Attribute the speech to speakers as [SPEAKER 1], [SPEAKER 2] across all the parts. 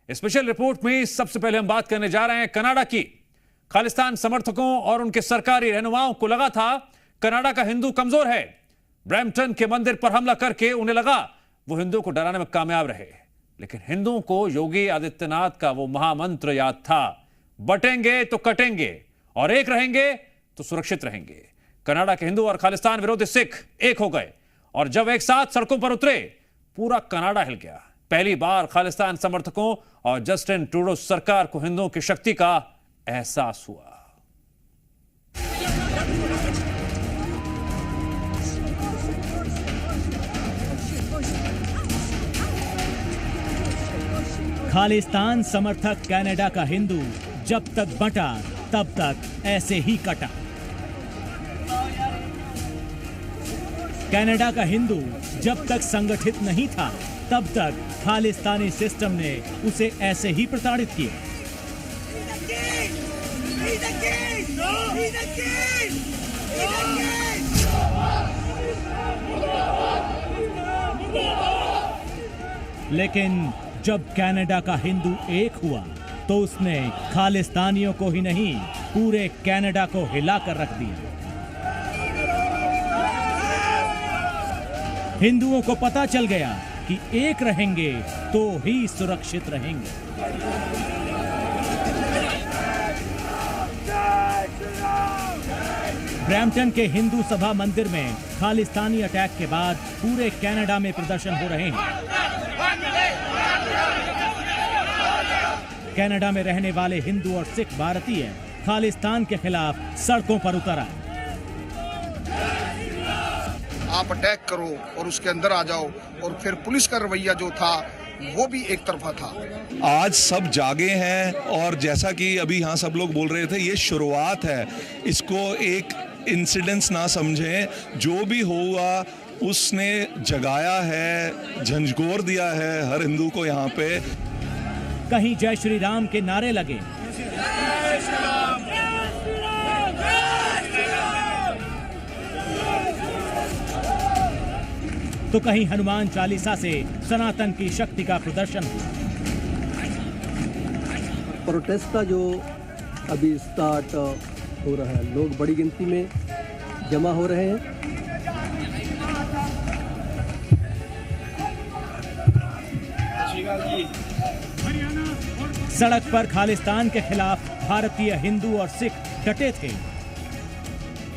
[SPEAKER 1] Special report में सबसे पहले हम बात करने जा रहे हैं कनाडा की। खालिस्तान समर्थकों और उनके सरकारी रहनुमाओं को लगा था कनाडा का हिंदू कमजोर है। ब्रैम्पटन के मंदिर पर हमला करके उन्हें लगा वो हिंदुओं को डराने में कामयाब रहे, लेकिन हिंदुओं को योगी आदित्यनाथ का वो महामंत्र याद था, बटेंगे तो कटेंगे और एक रहेंगे तो सुरक्षित रहेंगे। कनाडा के हिंदू और खालिस्तान विरोधी सिख एक हो गए और जब एक साथ सड़कों पर उतरे पूरा कनाडा हिल गया। पहली बार खालिस्तान समर्थकों और जस्टिन ट्रूडो सरकार को हिंदुओं की शक्ति का एहसास हुआ।
[SPEAKER 2] खालिस्तान समर्थक कनाडा का हिंदू जब तक बंटा तब तक ऐसे ही कटा। कनाडा का हिंदू जब तक संगठित नहीं था तब तक खालिस्तानी सिस्टम ने उसे ऐसे ही प्रताड़ित किया। लेकिन जब कनाडा का हिंदू एक हुआ तो उसने खालिस्तानियों को ही नहीं पूरे कनाडा को हिलाकर रख दिया। हिंदुओं को पता चल गया कि एक रहेंगे तो ही सुरक्षित रहेंगे। ब्रैम्पटन के हिंदू सभा मंदिर में खालिस्तानी अटैक के बाद पूरे कनाडा में प्रदर्शन हो रहे हैं। कनाडा में रहने वाले हिंदू और सिख भारतीय खालिस्तान के खिलाफ सड़कों पर उतर आए।
[SPEAKER 3] आप अटैक करो और उसके अंदर आ जाओ, और फिर पुलिस का रवैया जो था वो भी एक तरफा था।
[SPEAKER 4] आज सब जागे हैं और जैसा कि अभी यहाँ सब लोग बोल रहे थे, ये शुरुआत है, इसको एक इंसिडेंस ना समझें। जो भी हुआ उसने जगाया है, झंझोर दिया है हर हिंदू को यहाँ पे।
[SPEAKER 2] कहीं जय श्री राम के नारे लगे, तो कहीं हनुमान चालीसा से सनातन की शक्ति का प्रदर्शन हुआ।
[SPEAKER 5] प्रोटेस्ट का जो अभी स्टार्ट हो रहा है, लोग बड़ी गिनती में जमा हो रहे हैं।
[SPEAKER 2] सड़क पर खालिस्तान के खिलाफ भारतीय हिंदू और सिख डटे थे,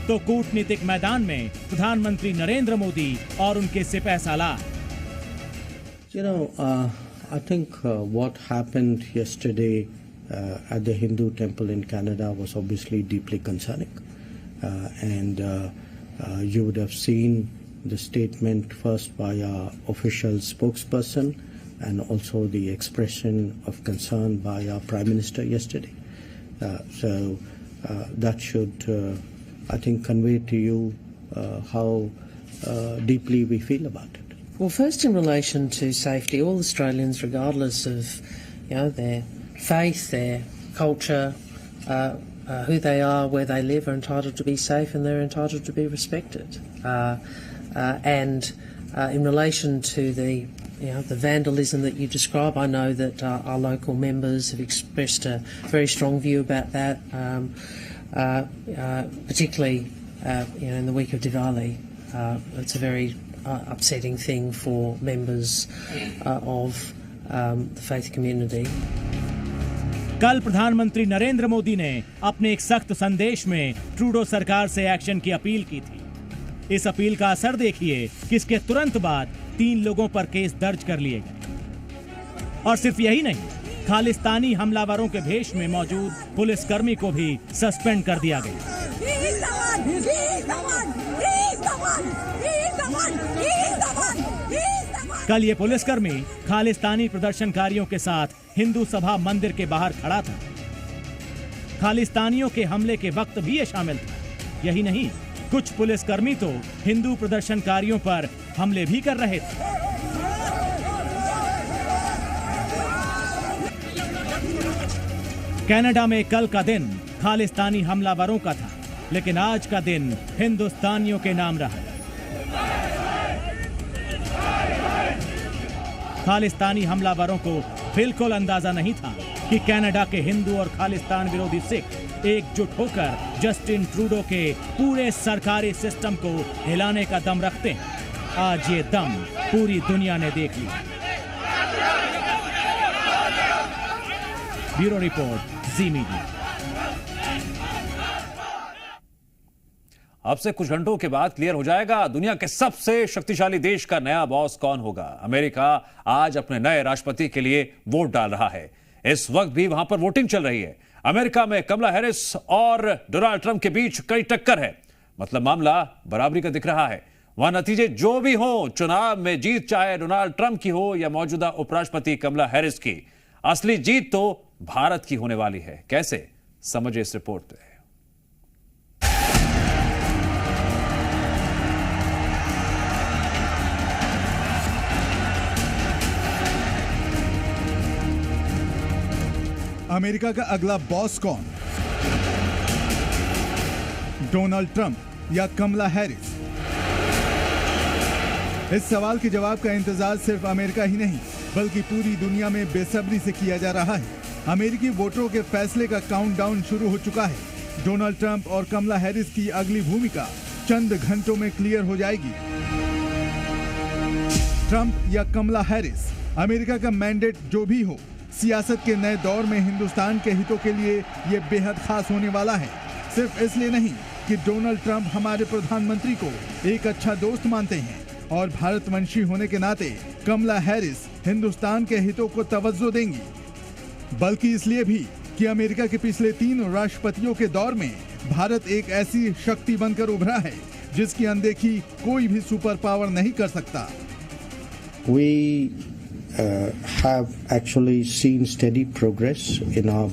[SPEAKER 2] तो कूटनीतिक मैदान में प्रधानमंत्री नरेंद्र मोदी और उनके सिपह सालार।
[SPEAKER 6] I think what happened yesterday at the Hindu temple in Canada was obviously deeply concerning, and you would have seen the statement first by our official spokesperson and also the expression of concern by our Prime Minister yesterday. So that should, I think, convey to you how deeply we feel about it.
[SPEAKER 7] Well, first in relation to safety, all Australians, regardless of their faith, their culture, who they are, where they live, are entitled to be safe and they're entitled to be respected. And in relation to the vandalism that you describe, I know that our local members have expressed a very strong view about that, particularly in the week of Diwali. It's a very upsetting thing for members of the faith community.
[SPEAKER 2] कल प्रधानमंत्री नरेंद्र मोदी ने अपने एक सख्त संदेश में Trudeau सरकार से एक्शन की अपील की थी। इस अपील का असर देखिए कि इसके तुरंत बाद 3 लोगों पर केस दर्ज कर लिए गए। और सिर्फ यही नहीं, खालिस्तानी हमलावरों के भेष में मौजूद पुलिसकर्मी को भी सस्पेंड कर दिया गया। कल ये पुलिसकर्मी खालिस्तानी प्रदर्शनकारियों के साथ हिंदू सभा मंदिर के बाहर खड़ा था। खालिस्तानियों के हमले के वक्त भी ये शामिल था। यही नहीं, कुछ पुलिसकर्मी तो हिंदू प्रदर्शनकारियों पर हमले भी कर रहे थे। कनाडा में कल का दिन खालिस्तानी हमलावरों का था, लेकिन आज का दिन हिंदुस्तानियों के नाम रहा। खालिस्तानी हमलावरों को बिल्कुल अंदाजा नहीं था कि कनाडा के हिंदू और खालिस्तान विरोधी सिख एकजुट होकर जस्टिन ट्रूडो के पूरे सरकारी सिस्टम को हिलाने का दम रखते हैं। आज ये दम पूरी दुनिया ने देख लिया। ब्यूरो रिपोर्ट, जी मीडिया।
[SPEAKER 1] अब से कुछ घंटों के बाद क्लियर हो जाएगा दुनिया के सबसे शक्तिशाली देश का नया बॉस कौन होगा। अमेरिका आज अपने नए राष्ट्रपति के लिए वोट डाल रहा है। इस वक्त भी वहां पर वोटिंग चल रही है। अमेरिका में कमला हैरिस और डोनाल्ड ट्रंप के बीच कई टक्कर है, मतलब मामला बराबरी का दिख रहा है। वहां नतीजे जो भी हो, चुनाव में जीत चाहे डोनाल्ड ट्रंप की हो या मौजूदा उपराष्ट्रपति कमला हैरिस की, असली जीत तो भारत की होने वाली है। कैसे, समझे इस रिपोर्ट में।
[SPEAKER 8] अमेरिका का अगला बॉस कौन? डोनाल्ड ट्रंप या कमला हैरिस? इस सवाल के जवाब का इंतजार सिर्फ अमेरिका ही नहीं बल्कि पूरी दुनिया में बेसब्री से किया जा रहा है। अमेरिकी वोटरों के फैसले का काउंटडाउन शुरू हो चुका है। डोनाल्ड ट्रंप और कमला हैरिस की अगली भूमिका चंद घंटों में क्लियर हो जाएगी। ट्रंप या कमला हैरिस? अमेरिका का मैंडेट जो भी हो, सियासत के नए दौर में हिंदुस्तान के हितों के लिए ये बेहद खास होने वाला है। सिर्फ इसलिए नहीं कि डोनाल्ड ट्रंप हमारे प्रधानमंत्री को एक अच्छा दोस्त मानते हैं और भारतवंशी होने के नाते कमला हैरिस हिंदुस्तान के हितों को तवज्जो देंगी, बल्कि इसलिए भी कि अमेरिका के पिछले 3 राष्ट्रपतियों के दौर में भारत एक ऐसी शक्ति बनकर उभरा है जिसकी अनदेखी कोई भी सुपर पावर नहीं कर सकता।
[SPEAKER 6] Have actually seen steady progress in our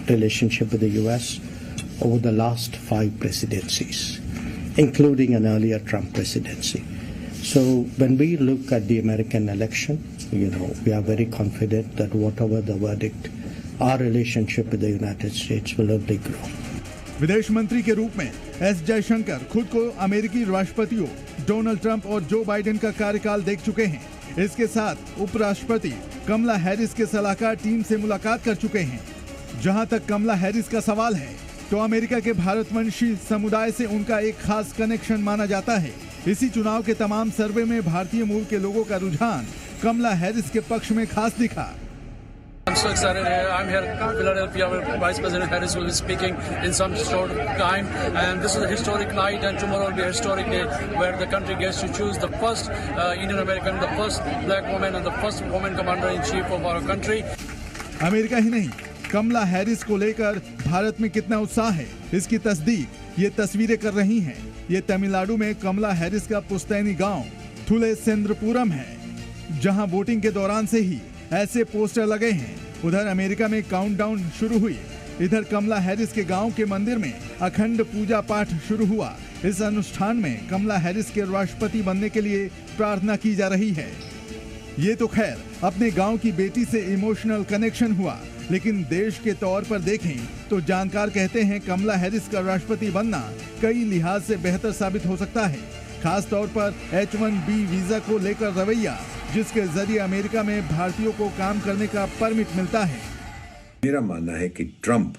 [SPEAKER 6] relationship with the US over the last 5 presidencies, including an earlier Trump presidency. So when we look at the American election, we are very confident that whatever the verdict, our relationship with the United States will only grow.
[SPEAKER 8] विदेश मंत्री के रूप में S Jaishankar खुद को अमेरिकी राष्ट्रपतियों Donald Trump और जो बाइडेन का कार्यकाल देख चुके हैं। इसके साथ उपराष्ट्रपति कमला हैरिस के सलाहकार टीम से मुलाकात कर चुके हैं। जहां तक कमला हैरिस का सवाल है तो अमेरिका के भारतवंशी समुदाय से उनका एक खास कनेक्शन माना जाता है। इसी चुनाव के तमाम सर्वे में भारतीय मूल के लोगों का रुझान कमला हैरिस के पक्ष में खास दिखा।
[SPEAKER 9] I'm so excited here. I'm here in Philadelphia where Vice President Harris will be speaking in some short time. And this is a historic night and tomorrow will be a historic day where the country gets to choose the first Indian American, the first black woman and the first woman commander-in-chief of our country.
[SPEAKER 8] America ही नहीं, Kamala Harris को लेकर भारत में कितना उत्साह है, इसकी तस्दीक ये तस्वीरें कर रही हैं। ये तमिलनाडु में कमला हैरिस का पुस्तैनी गांव थुले सेंद्रपुरम है, जहां वोटिंग के दौरान से ही ऐसे पोस्टर लगे हैं। उधर अमेरिका में काउंटडाउन शुरू हुई, इधर कमला हैरिस के गांव के मंदिर में अखंड पूजा पाठ शुरू हुआ। इस अनुष्ठान में कमला हैरिस के राष्ट्रपति बनने के लिए प्रार्थना की जा रही है। ये तो खैर अपने गांव की बेटी से इमोशनल कनेक्शन हुआ, लेकिन देश के तौर पर देखें तो जानकार कहते हैं कमला हैरिस का राष्ट्रपति बनना कई लिहाज से बेहतर साबित हो सकता है। खास तौर पर H-1B वीजा को लेकर रवैया, जिसके जरिए अमेरिका में भारतीयों को काम करने का परमिट मिलता है।
[SPEAKER 10] मेरा मानना है कि ट्रंप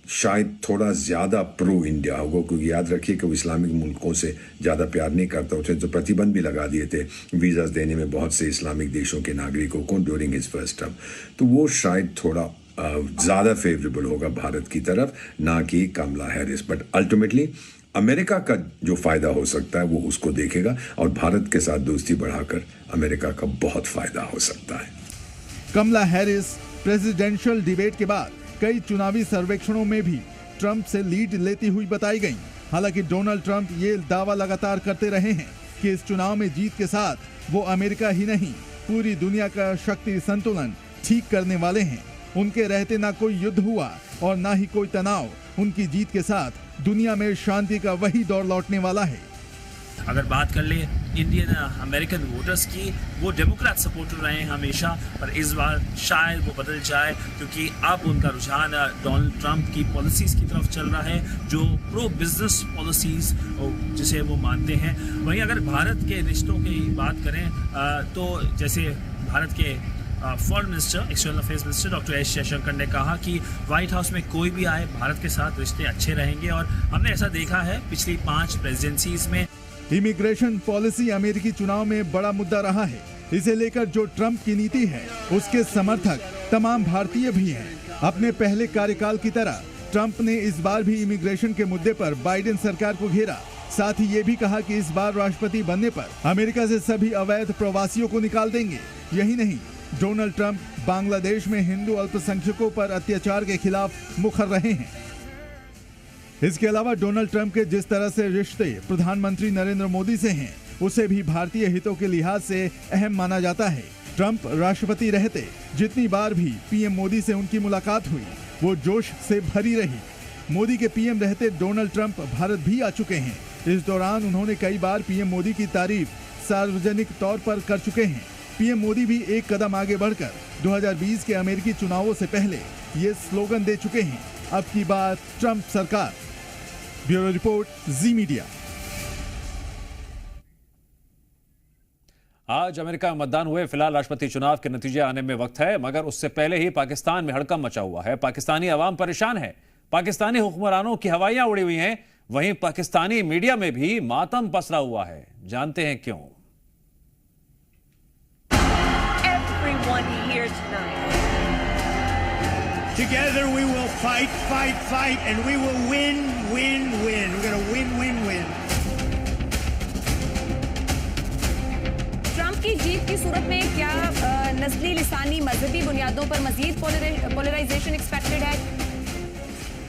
[SPEAKER 10] शायद थोड़ा ज्यादा प्रो इंडिया होगा, क्योंकि याद रखिए कि वो इस्लामिक मुल्कों से ज्यादा प्यार नहीं करता। उसने तो प्रतिबंध भी लगा दिए थे वीजा देने में बहुत से इस्लामिक देशों के नागरिकों को ड्यूरिंग हिज फर्स्ट टर्म, तो वो शायद थोड़ा ज्यादा फेवरेबल होगा भारत की तरफ, ना कि कमला हैरिस। बट अल्टीमेटली अमेरिका का जो फायदा हो सकता है वो उसको देखेगा और भारत के साथ दोस्ती बढ़ाकर अमेरिका का बहुत फायदा हो सकता है।
[SPEAKER 8] कमला हैरिस प्रेसिडेंशियल डिबेट के बाद कई चुनावी सर्वेक्षणों में भी ट्रंप से लीड लेती हुई बताई गई। हालांकि डोनाल्ड ट्रंप ये दावा लगातार करते रहे हैं कि इस चुनाव में जीत के साथ वो अमेरिका ही नहीं पूरी दुनिया का शक्ति संतुलन ठीक करने वाले हैं। उनके रहते ना कोई युद्ध हुआ और ना ही कोई तनाव। उनकी जीत के साथ दुनिया में शांति का वही दौर लौटने वाला है।
[SPEAKER 11] अगर बात कर ले इंडियन अमेरिकन वोटर्स की, वो डेमोक्रेट सपोर्टर रहे हैं हमेशा, पर इस बार शायद वो बदल जाए क्योंकि अब उनका रुझान डोनाल्ड ट्रंप की पॉलिसीज़ की तरफ चल रहा है, जो प्रो बिजनेस पॉलिसीज़ जिसे वो मानते हैं। वहीं अगर भारत के रिश्तों की बात करें तो जैसे भारत के foreign minister, external affairs minister doctor S Jaishankar ने कहा कि व्हाइट हाउस में कोई भी आए, भारत के साथ रिश्ते अच्छे रहेंगे। और हमने ऐसा देखा है पिछली 5 प्रेसिडेंसीज में।
[SPEAKER 8] इमिग्रेशन पॉलिसी अमेरिकी चुनाव में बड़ा मुद्दा रहा है। इसे लेकर जो ट्रंप की नीति है उसके समर्थक तमाम भारतीय भी हैं। अपने पहले कार्यकाल की तरह ट्रंप ने इस बार भी इमिग्रेशन के मुद्दे पर बाइडेन सरकार को घेरा। साथ ही ये भी कहा कि इस बार राष्ट्रपति बनने पर अमेरिका से सभी अवैध प्रवासियों को निकाल देंगे। यही नहीं, डोनाल्ड ट्रंप बांग्लादेश में हिंदू अल्पसंख्यकों पर अत्याचार के खिलाफ मुखर रहे हैं। इसके अलावा डोनाल्ड ट्रंप के जिस तरह से रिश्ते प्रधानमंत्री नरेंद्र मोदी से हैं, उसे भी भारतीय हितों के लिहाज से अहम माना जाता है। ट्रंप राष्ट्रपति रहते जितनी बार भी पीएम मोदी से उनकी मुलाकात हुई, वो जोश से भरी रही। मोदी के पीएम रहते डोनाल्ड ट्रंप भारत भी आ चुके हैं। इस दौरान उन्होंने कई बार पीएम मोदी की तारीफ सार्वजनिक तौर पर कर चुके हैं। पीएम मोदी भी एक कदम आगे बढ़कर 2020 के अमेरिकी चुनावों से पहले ये स्लोगन दे चुके हैं, अब की बात ट्रंप सरकार। ब्यूरो रिपोर्ट, जी मीडिया।
[SPEAKER 1] आज अमेरिका में मतदान हुए। फिलहाल राष्ट्रपति चुनाव के नतीजे आने में वक्त है, मगर उससे पहले ही पाकिस्तान में हड़कंप मचा हुआ है। पाकिस्तानी अवाम परेशान है। पाकिस्तानी हुक्मरानों की हवाइयां उड़ी हुई हैं। वहीं पाकिस्तानी मीडिया में भी मातम पसरा हुआ है। जानते हैं क्यों।
[SPEAKER 12] Everyone here tonight.
[SPEAKER 13] Together we will fight, fight, fight, and we will win, win, win. We're going to win, win, win.
[SPEAKER 12] Trump की जीत की सूरत में क्या नस्ली, लिसानी, मजहबी बुनियादों पर मजीद पोलराइजेशन एक्सपेक्टेड है?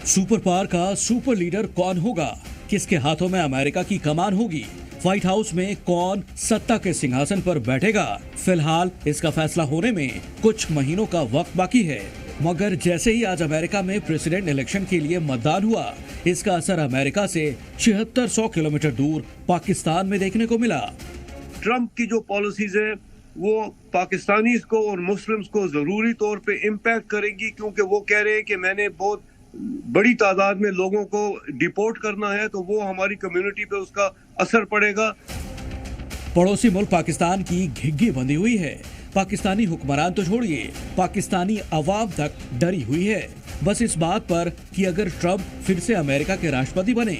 [SPEAKER 2] सुपर पावर का सुपर लीडर कौन होगा? किसके हाथों में अमेरिका की कमान होगी? व्हाइट हाउस में कौन सत्ता के सिंहासन पर बैठेगा? फिलहाल इसका फैसला होने में कुछ महीनों का वक्त बाकी है, मगर जैसे ही आज अमेरिका में प्रेसिडेंट इलेक्शन के लिए मतदान हुआ, इसका असर अमेरिका से 7600 किलोमीटर दूर पाकिस्तान में देखने को मिला।
[SPEAKER 14] ट्रंप की जो पॉलिसीज है वो पाकिस्तानीज को और मुस्लिम्स को जरूरी तौर पे इम्पैक्ट करेंगी, क्योंकि वो कह रहे हैं कि मैंने बहुत बड़ी तादाद में लोगों को डिपोर्ट करना है, तो वो हमारी कम्युनिटी पे उसका असर पड़ेगा।
[SPEAKER 2] पड़ोसी मुल्क पाकिस्तान की घिघी बंधी हुई है। पाकिस्तानी हुक्मरान तो छोड़िए, पाकिस्तानी अवाम तक डरी हुई है, बस इस बात पर कि अगर ट्रंप फिर से अमेरिका के राष्ट्रपति बने,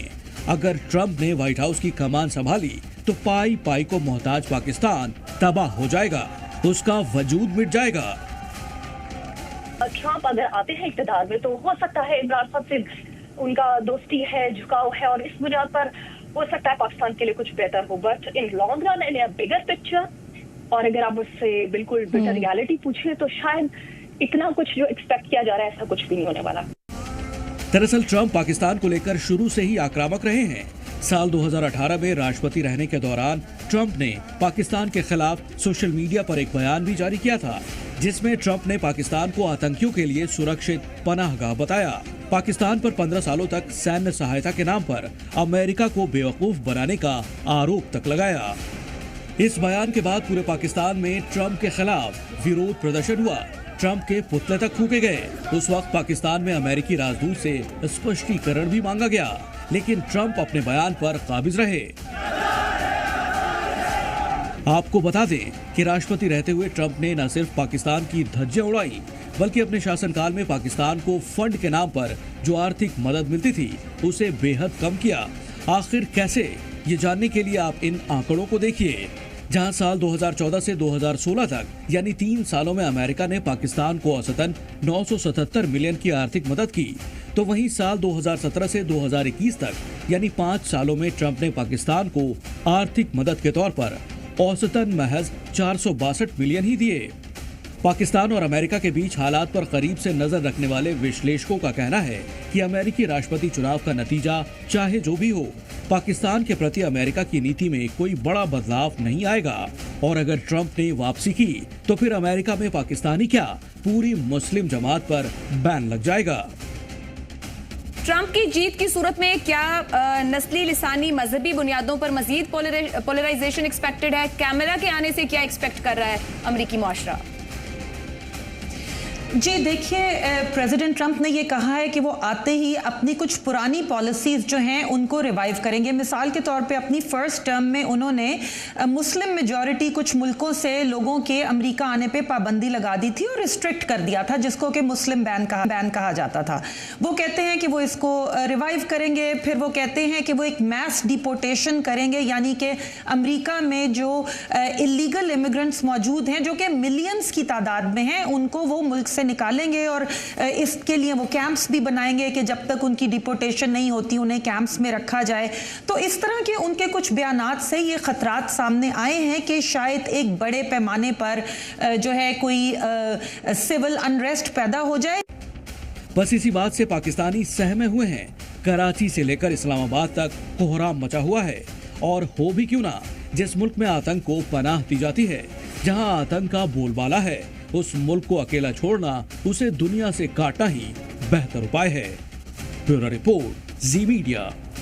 [SPEAKER 2] अगर ट्रंप ने व्हाइट हाउस की कमान संभाली, तो पाई पाई को मोहताज पाकिस्तान तबाह हो जाएगा, उसका वजूद मिट जाएगा।
[SPEAKER 15] ट्रंप अगर आते हैं इक़्तिदार में, तो हो सकता है इमरान साहब से उनका दोस्ती है, झुकाव है, और इस बुनियाद पर हो सकता है पाकिस्तान के लिए कुछ बेहतर हो। But in long run, in bigger picture, और अगर आप उससे बिल्कुल बिटर रियलिटी पूछें, तो शायद इतना कुछ जो एक्सपेक्ट किया जा रहा है, ऐसा कुछ भी नहीं होने वाला।
[SPEAKER 2] दरअसल ट्रंप पाकिस्तान को लेकर शुरू से ही आक्रामक रहे हैं। साल 2018 में राष्ट्रपति रहने के दौरान ट्रंप ने पाकिस्तान के खिलाफ सोशल मीडिया पर एक बयान भी जारी किया था, जिसमें ट्रंप ने पाकिस्तान को आतंकियों के लिए सुरक्षित पनाहगाह बताया। पाकिस्तान पर 15 सालों तक सैन्य सहायता के नाम पर अमेरिका को बेवकूफ बनाने का आरोप तक लगाया। इस बयान के बाद पूरे पाकिस्तान में ट्रंप के खिलाफ विरोध प्रदर्शन हुआ। ट्रंप के पुतले तक फूके गए। उस वक्त पाकिस्तान में अमेरिकी राजदूत से स्पष्टीकरण भी मांगा गया, लेकिन ट्रंप अपने बयान पर काबिज रहे। आपको बता दें कि राष्ट्रपति रहते हुए ट्रंप ने न सिर्फ पाकिस्तान की धज्जियां उड़ाई, बल्कि अपने शासनकाल में पाकिस्तान को फंड के नाम पर जो आर्थिक मदद मिलती थी, उसे बेहद कम किया। आखिर कैसे, ये जानने के लिए आप इन आंकड़ों को देखिए। जहां साल 2014 से 2016 तक यानी 3 सालों में अमेरिका ने पाकिस्तान को औसतन 977 मिलियन की आर्थिक मदद की, तो वहीं साल 2017 से 2021 तक यानी 5 सालों में ट्रंप ने पाकिस्तान को आर्थिक मदद के तौर पर औसतन महज 462 मिलियन ही दिए। पाकिस्तान और अमेरिका के बीच हालात पर करीब से नजर रखने वाले विश्लेषकों का कहना है कि अमेरिकी राष्ट्रपति चुनाव का नतीजा चाहे जो भी हो, पाकिस्तान के प्रति अमेरिका की नीति में कोई बड़ा बदलाव नहीं आएगा, और अगर ट्रंप ने वापसी की, तो फिर अमेरिका में पाकिस्तानी क्या, पूरी मुस्लिम जमात पर बैन लग जाएगा।
[SPEAKER 12] ट्रंप की जीत की सूरत में क्या नस्ली, लिसानी, मजहबी बुनियादों पर मजीद पोलराइजेशन एक्सपेक्टेड है? कैमरा के आने से क्या एक्सपेक्ट कर रहा है अमेरिकी मुआशरा?
[SPEAKER 16] जी देखिए, प्रेसिडेंट ट्रंप ने ये कहा है कि वो आते ही अपनी कुछ पुरानी पॉलिसीज जो हैं उनको रिवाइव करेंगे। मिसाल के तौर पे अपनी फर्स्ट टर्म में उन्होंने मुस्लिम मेजॉरिटी कुछ मुल्कों से लोगों के अमेरिका आने पे पाबंदी लगा दी थी और रिस्ट्रिक्ट कर दिया था, जिसको कि मुस्लिम बैन कहा जाता था। वो कहते हैं कि वो इसको रिवाइव करेंगे। फिर वो कहते हैं कि वो एक मैस डिपोर्टेशन करेंगे, यानी कि अमेरिका में जो इलीगल इमिग्रेंट्स मौजूद हैं, जो कि मिलियंस की तादाद में हैं, उनको वो मुल्क से निकालेंगे और इसके लिए वो कैंप्स भी बनाएंगे कि जब तक उनकी डिपोर्टेशन नहीं होती उन्हें कैंप्स में रखा जाए। तो इस तरह के उनके कुछ बयानात से ये खतरात सामने आए हैं कि शायद एक बड़े पैमाने पर जो है कोई सिविल अनरेस्ट पैदा हो जाए।
[SPEAKER 2] बस इसी बात से पाकिस्तानी सहमे हुए हैं। कराची से लेकर इस्लामाबाद तक कोहराम मचा हुआ है। और हो भी क्यों ना, जिस मुल्क में आतंक को पनाह दी जाती है, जहां आतंक का बोलबाला है, उस मुल्क को अकेला छोड़ना, उसे दुनिया से काटना ही बेहतर उपाय है। ब्यूरो रिपोर्ट, जी मीडिया।